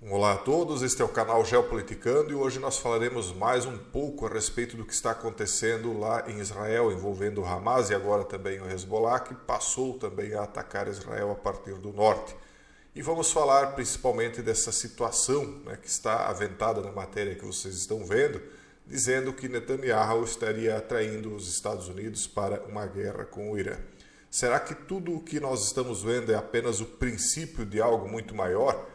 Olá a todos, este é o canal Geopoliticando e hoje nós falaremos mais um pouco a respeito do que está acontecendo lá em Israel, envolvendo o Hamas e agora também o Hezbollah, que passou também a atacar Israel a partir do norte. E vamos falar principalmente dessa situação, que está aventada na matéria que vocês estão vendo, dizendo que Netanyahu estaria atraindo os Estados Unidos para uma guerra com o Irã. Será que tudo o que nós estamos vendo é apenas o princípio de algo muito maior?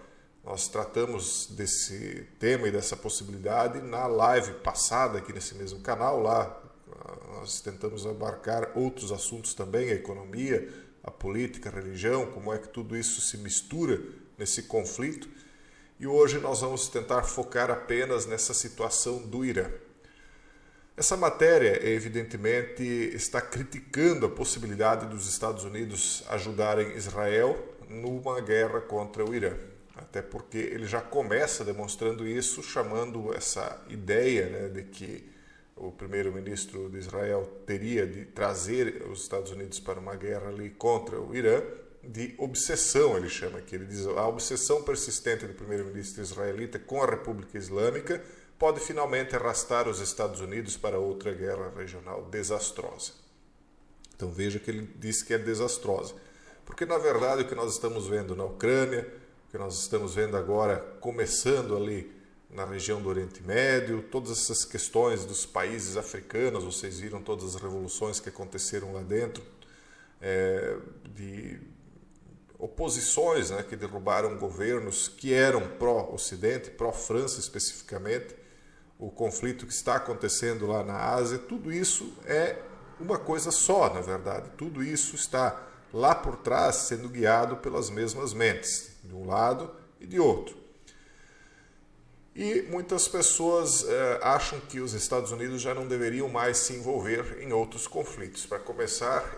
Nós tratamos desse tema e dessa possibilidade na live passada aqui nesse mesmo canal. Lá nós tentamos abarcar outros assuntos também, a economia, a política, a religião, como é que tudo isso se mistura nesse conflito. E hoje nós vamos tentar focar apenas nessa situação do Irã. Essa matéria, evidentemente, está criticando a possibilidade dos Estados Unidos ajudarem Israel numa guerra contra o Irã. Até porque ele já começa demonstrando isso, chamando essa ideia de que o primeiro-ministro de Israel teria de trazer os Estados Unidos para uma guerra ali contra o Irã, de obsessão, ele chama aqui. Ele diz a obsessão persistente do primeiro-ministro israelita com a República Islâmica pode finalmente arrastar os Estados Unidos para outra guerra regional desastrosa. Então veja que ele diz que é desastrosa. Porque na verdade o que nós estamos vendo na Ucrânia, que nós estamos vendo agora começando ali na região do Oriente Médio, todas essas questões dos países africanos, vocês viram todas as revoluções que aconteceram lá dentro, de oposições que derrubaram governos que eram pró-Ocidente, pró-França especificamente, o conflito que está acontecendo lá na Ásia, tudo isso é uma coisa só, na verdade, tudo isso está lá por trás sendo guiado pelas mesmas mentes, de um lado e de outro. E muitas pessoas acham que os Estados Unidos já não deveriam mais se envolver em outros conflitos. Para começar,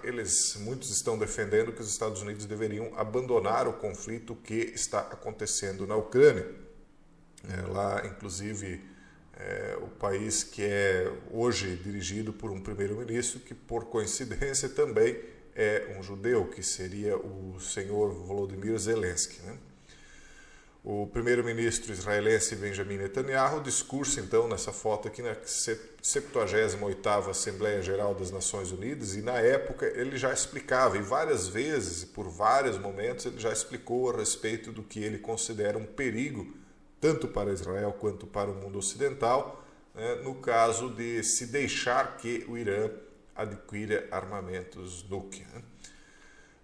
muitos estão defendendo que os Estados Unidos deveriam abandonar o conflito que está acontecendo na Ucrânia. Lá, inclusive, o país que é hoje dirigido por um primeiro-ministro que, por coincidência, também é um judeu, que seria o senhor Volodymyr Zelensky. O primeiro-ministro israelense Benjamin Netanyahu discursa, então, nessa foto aqui, na 78ª Assembleia Geral das Nações Unidas, e na época ele já explicava, e várias vezes, por vários momentos, ele já explicou a respeito do que ele considera um perigo, tanto para Israel quanto para o mundo ocidental, no caso de se deixar que o Irã adquira armamentos nucleares.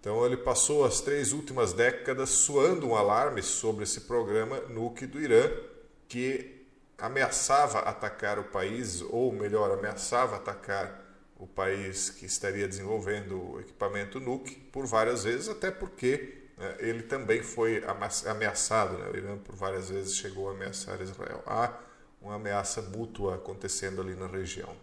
Então ele passou as 3 últimas décadas soando um alarme sobre esse programa nuclear do Irã, que ameaçava atacar o país, ou melhor, ameaçava atacar o país que estaria desenvolvendo o equipamento nuclear por várias vezes, até porque ele também foi ameaçado, o Irã por várias vezes chegou a ameaçar Israel. Há uma ameaça mútua acontecendo ali na região.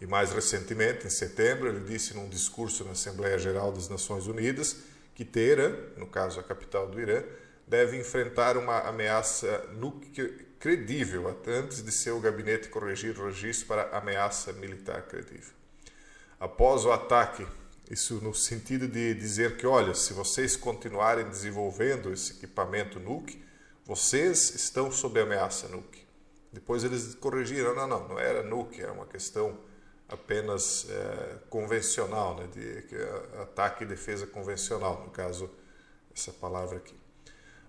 E mais recentemente, em setembro, ele disse num discurso na Assembleia Geral das Nações Unidas que Teherã, no caso a capital do Irã, deve enfrentar uma ameaça nuclear credível antes de seu gabinete corrigir o registro para ameaça militar credível. Após o ataque, isso no sentido de dizer que, olha, se vocês continuarem desenvolvendo esse equipamento nuclear, vocês estão sob ameaça nuclear. Depois eles corrigiram, não era nuclear, era uma questão apenas convencional, de ataque e defesa convencional, no caso, essa palavra aqui.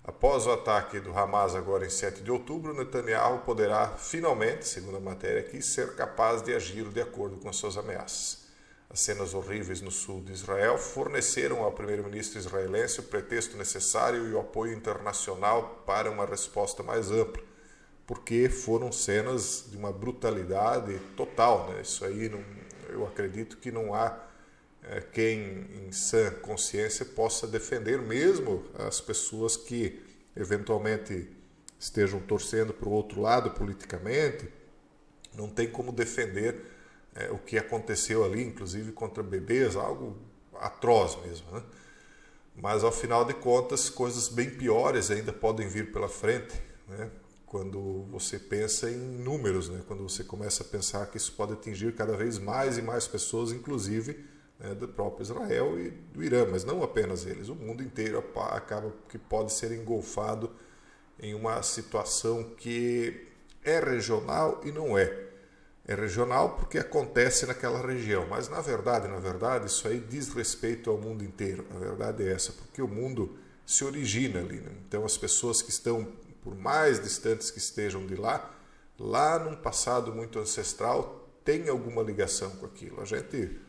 Após o ataque do Hamas agora em 7 de outubro, Netanyahu poderá finalmente, segundo a matéria aqui, ser capaz de agir de acordo com as suas ameaças. As cenas horríveis no sul de Israel forneceram ao primeiro-ministro israelense o pretexto necessário e o apoio internacional para uma resposta mais ampla, porque foram cenas de uma brutalidade total. Isso aí, eu acredito que não há quem em sã consciência possa defender, mesmo as pessoas que eventualmente estejam torcendo para o outro lado politicamente, não tem como defender o que aconteceu ali, inclusive contra bebês, algo atroz mesmo. Mas, ao final de contas, coisas bem piores ainda podem vir pela frente, quando você pensa em números, quando você começa a pensar que isso pode atingir cada vez mais e mais pessoas, inclusive do próprio Israel e do Irã, mas não apenas eles, o mundo inteiro acaba que pode ser engolfado em uma situação que é regional e não é. É regional porque acontece naquela região, mas na verdade, isso aí diz respeito ao mundo inteiro. A verdade é essa, porque o mundo se origina ali, né? Então as pessoas que estão, por mais distantes que estejam de lá num passado muito ancestral, tem alguma ligação com aquilo. A gente,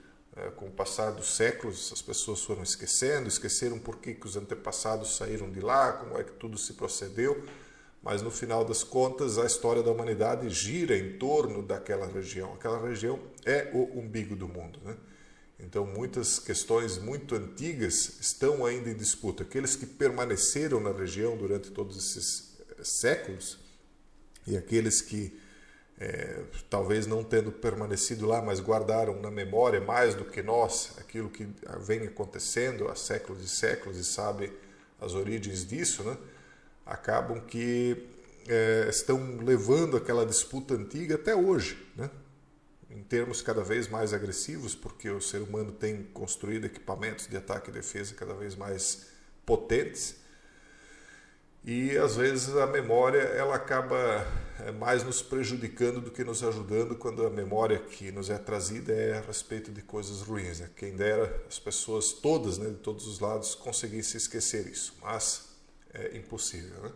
com o passar dos séculos, as pessoas foram esqueceram por que os antepassados saíram de lá, como é que tudo se procedeu. Mas no final das contas, a história da humanidade gira em torno daquela região. Aquela região é o umbigo do mundo, né? Então, muitas questões muito antigas estão ainda em disputa. Aqueles que permaneceram na região durante todos esses séculos e aqueles que, talvez não tendo permanecido lá, mas guardaram na memória mais do que nós aquilo que vem acontecendo há séculos e séculos e sabe as origens disso, né? Acabam que estão levando aquela disputa antiga até hoje, né? Em termos cada vez mais agressivos, porque o ser humano tem construído equipamentos de ataque e defesa cada vez mais potentes, e às vezes a memória ela acaba mais nos prejudicando do que nos ajudando, quando a memória que nos é trazida é a respeito de coisas ruins, né? Quem dera as pessoas todas, né, de todos os lados, conseguissem esquecer isso, mas é impossível, né?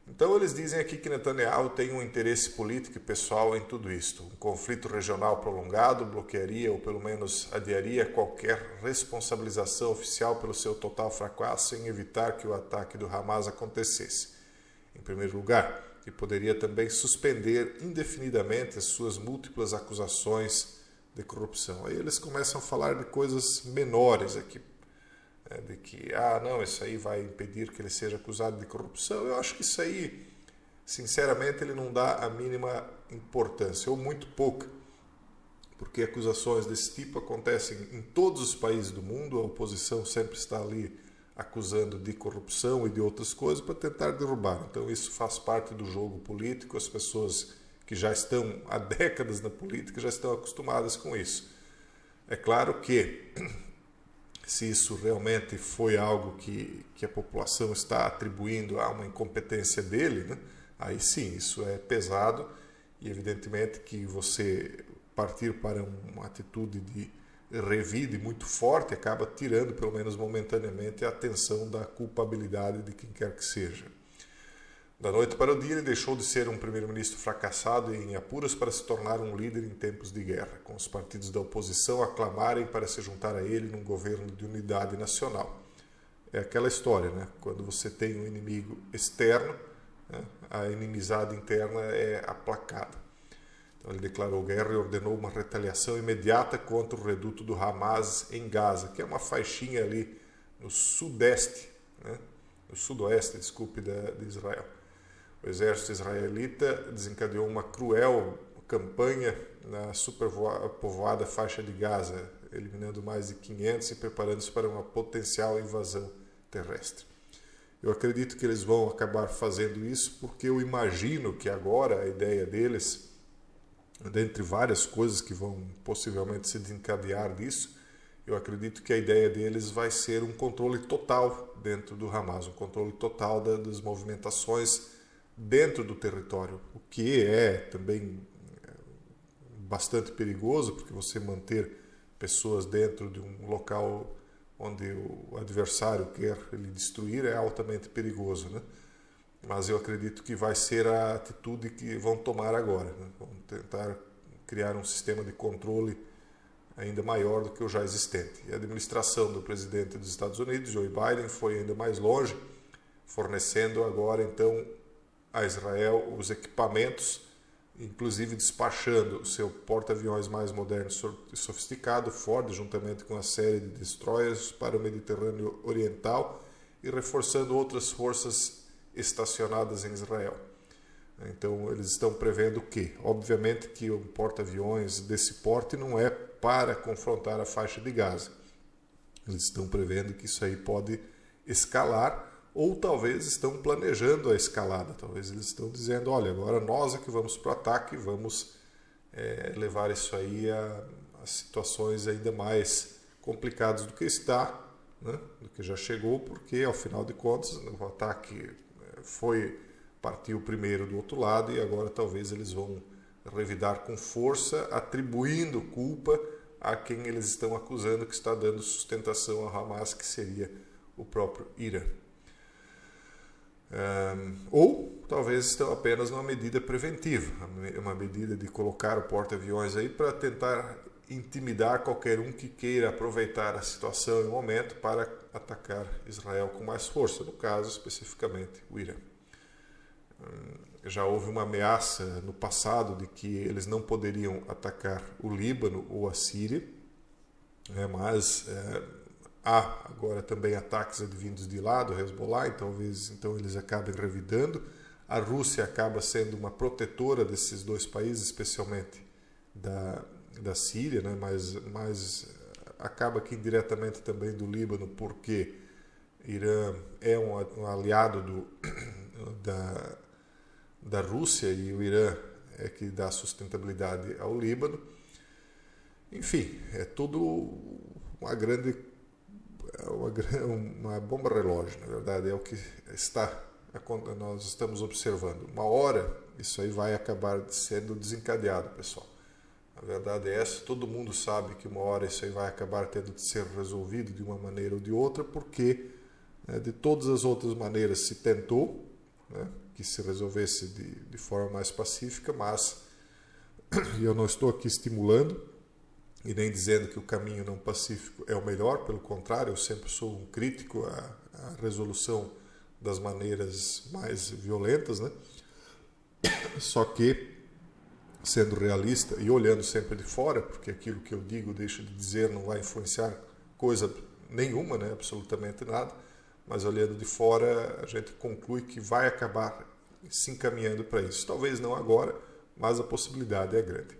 Então eles dizem aqui que Netanyahu tem um interesse político e pessoal em tudo isto. Um conflito regional prolongado bloquearia ou pelo menos adiaria qualquer responsabilização oficial pelo seu total fracasso em evitar que o ataque do Hamas acontecesse. Em primeiro lugar, e poderia também suspender indefinidamente as suas múltiplas acusações de corrupção. Aí eles começam a falar de coisas menores aqui, de que, não, isso aí vai impedir que ele seja acusado de corrupção. Eu acho que isso aí, sinceramente, ele não dá a mínima importância, ou muito pouca, porque acusações desse tipo acontecem em todos os países do mundo, a oposição sempre está ali acusando de corrupção e de outras coisas para tentar derrubar. Então isso faz parte do jogo político, as pessoas que já estão há décadas na política já estão acostumadas com isso. É claro que se isso realmente foi algo que a população está atribuindo a uma incompetência dele, né? Aí sim, isso é pesado e evidentemente que você partir para uma atitude de revide muito forte acaba tirando, pelo menos momentaneamente, a atenção da culpabilidade de quem quer que seja. Da noite para o dia, ele deixou de ser um primeiro-ministro fracassado e em apuros para se tornar um líder em tempos de guerra, com os partidos da oposição aclamarem para se juntar a ele num governo de unidade nacional. É aquela história, né? Quando você tem um inimigo externo, né, a inimizade interna é aplacada. Então ele declarou guerra e ordenou uma retaliação imediata contra o reduto do Hamas em Gaza, que é uma faixinha ali no sudeste, né? No sudoeste, desculpe, de Israel. O exército israelita desencadeou uma cruel campanha na superpovoada faixa de Gaza, eliminando mais de 500 e preparando-se para uma potencial invasão terrestre. Eu acredito que eles vão acabar fazendo isso porque eu imagino que agora a ideia deles, dentre várias coisas que vão possivelmente se desencadear disso, eu acredito que a ideia deles vai ser um controle total dentro do Hamas, um controle total das movimentações dentro do território, o que é também bastante perigoso, porque você manter pessoas dentro de um local onde o adversário quer lhe destruir é altamente perigoso, né? Mas eu acredito que vai ser a atitude que vão tomar agora, né? Vão tentar criar um sistema de controle ainda maior do que o já existente. E a administração do presidente dos Estados Unidos, Joe Biden, foi ainda mais longe, fornecendo agora então a Israel os equipamentos, inclusive despachando o seu porta-aviões mais moderno e sofisticado, Ford, juntamente com a série de destroyers para o Mediterrâneo Oriental e reforçando outras forças estacionadas em Israel. Então eles estão prevendo o quê? Obviamente que um porta-aviões desse porte não é para confrontar a faixa de Gaza. Eles estão prevendo que isso aí pode escalar, ou talvez estão planejando a escalada. Talvez eles estão dizendo, olha, agora nós é que vamos para o ataque, vamos levar isso aí a situações ainda mais complicadas do que está, né? Do que já chegou, porque ao final de contas o ataque partiu primeiro do outro lado e agora talvez eles vão revidar com força, atribuindo culpa a quem eles estão acusando que está dando sustentação ao Hamas, que seria o próprio Irã. Ou talvez estão apenas numa medida preventiva, uma medida de colocar o porta-aviões aí para tentar intimidar qualquer um que queira aproveitar a situação e o momento para atacar Israel com mais força, no caso especificamente o Irã. Já houve uma ameaça no passado de que eles não poderiam atacar o Líbano ou a Síria, mas há agora também ataques advindos de lá, do Hezbollah, então eles acabem revidando. A Rússia acaba sendo uma protetora desses dois países, especialmente da Síria, né? mas acaba que indiretamente também do Líbano, porque Irã é um aliado da Rússia e o Irã é que dá sustentabilidade ao Líbano. Enfim, é tudo uma bomba relógio, na verdade, é o que nós estamos observando. Uma hora isso aí vai acabar sendo desencadeado, pessoal. A verdade é essa, todo mundo sabe que uma hora isso aí vai acabar tendo de ser resolvido de uma maneira ou de outra, porque de todas as outras maneiras se tentou, né, que se resolvesse de forma mais pacífica, mas eu não estou aqui estimulando e nem dizendo que o caminho não pacífico é o melhor, pelo contrário, eu sempre sou um crítico à resolução das maneiras mais violentas, né? Só que, sendo realista e olhando sempre de fora, porque aquilo que eu digo, deixo de dizer, não vai influenciar coisa nenhuma, né? Absolutamente nada, mas olhando de fora a gente conclui que vai acabar se encaminhando para isso. Talvez não agora, mas a possibilidade é grande.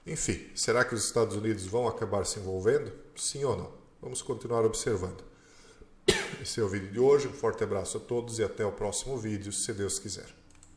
Enfim, será que os Estados Unidos vão acabar se envolvendo? Sim ou não? Vamos continuar observando. Esse é o vídeo de hoje. Um forte abraço a todos e até o próximo vídeo, se Deus quiser.